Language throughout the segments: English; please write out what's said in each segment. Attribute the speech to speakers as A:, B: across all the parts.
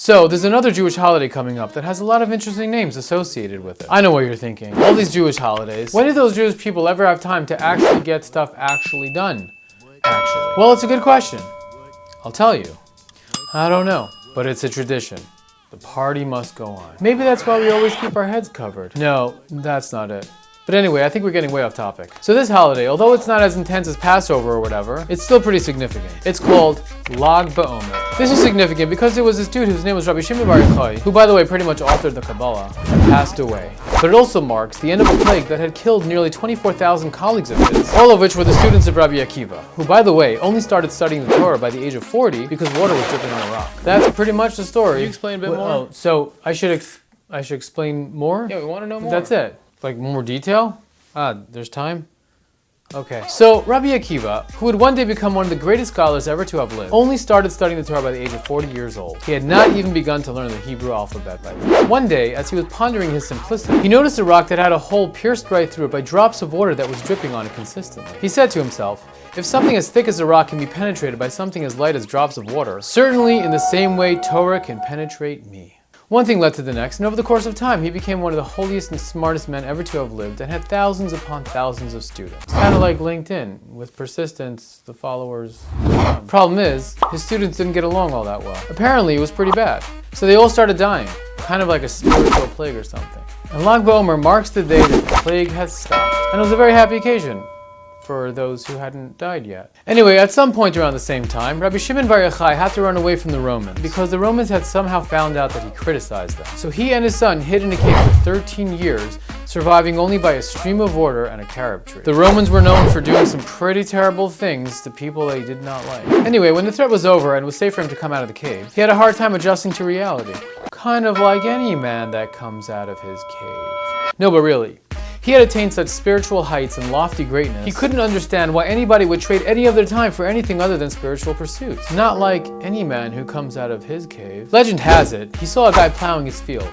A: So, there's another Jewish holiday coming up that has a lot of interesting names associated with it. I know what you're thinking. All these Jewish holidays. When do those Jewish people ever have time to actually get stuff actually done? Well, it's a good question. I'll tell you. I don't know, but it's a tradition. The party must go on. Maybe that's why we always keep our heads covered. No, that's not it. But anyway, I think we're getting way off topic. So this holiday, although it's not as intense as Passover or whatever, it's still pretty significant. It's called Lag BaOmer. This is significant because there was this dude whose name was Rabbi Shimon Bar Yochai, who by the way pretty much authored the Kabbalah, and passed away. But it also marks the end of a plague that had killed nearly 24,000 colleagues of his, all of which were the students of Rabbi Akiva, who by the way only started studying the Torah by the age of 40 because water was dripping on a rock. That's pretty much the story. Can you explain a bit more? Oh, so I should explain more? Yeah, we want to know more. That's it. Like more detail? There's time? Okay. So Rabbi Akiva, who would one day become one of the greatest scholars ever to have lived, only started studying the Torah by the age of 40 years old. He had not even begun to learn the Hebrew alphabet by then. One day, as he was pondering his simplicity, he noticed a rock that had a hole pierced right through it by drops of water that was dripping on it consistently. He said to himself, if something as thick as a rock can be penetrated by something as light as drops of water, certainly in the same way Torah can penetrate me. One thing led to the next, and over the course of time, he became one of the holiest and smartest men ever to have lived and had thousands upon thousands of students. Kind of like LinkedIn. With persistence, the followers come. Problem is, his students didn't get along all that well. Apparently, it was pretty bad. So they all started dying, kind of like a spiritual plague or something. And Lag BaOmer marks the day that the plague has stopped. And it was a very happy occasion for those who hadn't died yet. Anyway, at some point around the same time, Rabbi Shimon Bar Yochai had to run away from the Romans because the Romans had somehow found out that he criticized them. So he and his son hid in a cave for 13 years, surviving only by a stream of water and a carob tree. The Romans were known for doing some pretty terrible things to people they did not like. Anyway, when the threat was over and it was safe for him to come out of the cave, he had a hard time adjusting to reality. Kind of like any man that comes out of his cave. No, but really. He had attained such spiritual heights and lofty greatness, he couldn't understand why anybody would trade any of their time for anything other than spiritual pursuits. Not like any man who comes out of his cave. Legend has it, he saw a guy plowing his field.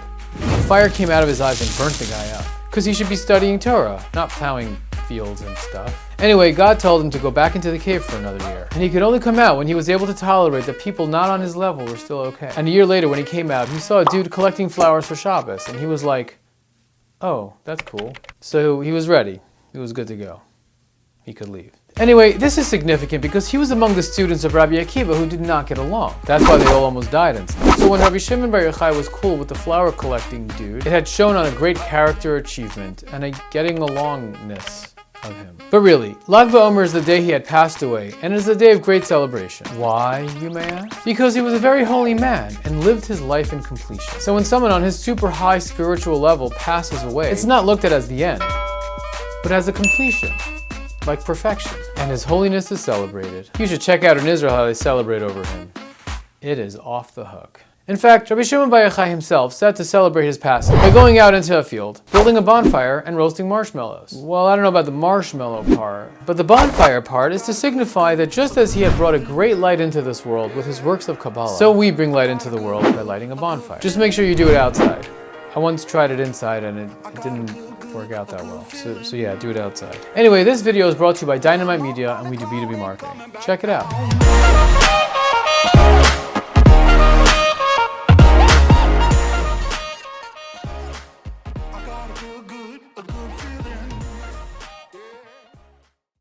A: Fire came out of his eyes and burnt the guy up. Because he should be studying Torah, not plowing fields and stuff. Anyway, God told him to go back into the cave for another year. And he could only come out when he was able to tolerate that people not on his level were still okay. And a year later when he came out, he saw a dude collecting flowers for Shabbos, and he was like, oh, that's cool. So he was ready. He was good to go. He could leave. Anyway, this is significant because he was among the students of Rabbi Akiva who did not get along. That's why they all almost died and stuff. So when Rabbi Shimon Bar Yochai was cool with the flower collecting dude, it had shown on a great character achievement and a getting alongness of him. But really, Lag BaOmer is the day he had passed away, and it is a day of great celebration. Why, you may ask? Because he was a very holy man and lived his life in completion. So when someone on his super high spiritual level passes away, it's not looked at as the end, but as a completion, like perfection. And his holiness is celebrated. You should check out in Israel how they celebrate over him. It is off the hook. In fact, Rabbi Shimon Bar Yochai himself set to celebrate his passing by going out into a field, building a bonfire, and roasting marshmallows. Well, I don't know about the marshmallow part, but the bonfire part is to signify that just as he had brought a great light into this world with his works of Kabbalah, so we bring light into the world by lighting a bonfire. Just make sure you do it outside. I once tried it inside and it didn't work out that well. So yeah, do it outside. Anyway, this video is brought to you by Dynamite Media, and we do B2B marketing. Check it out.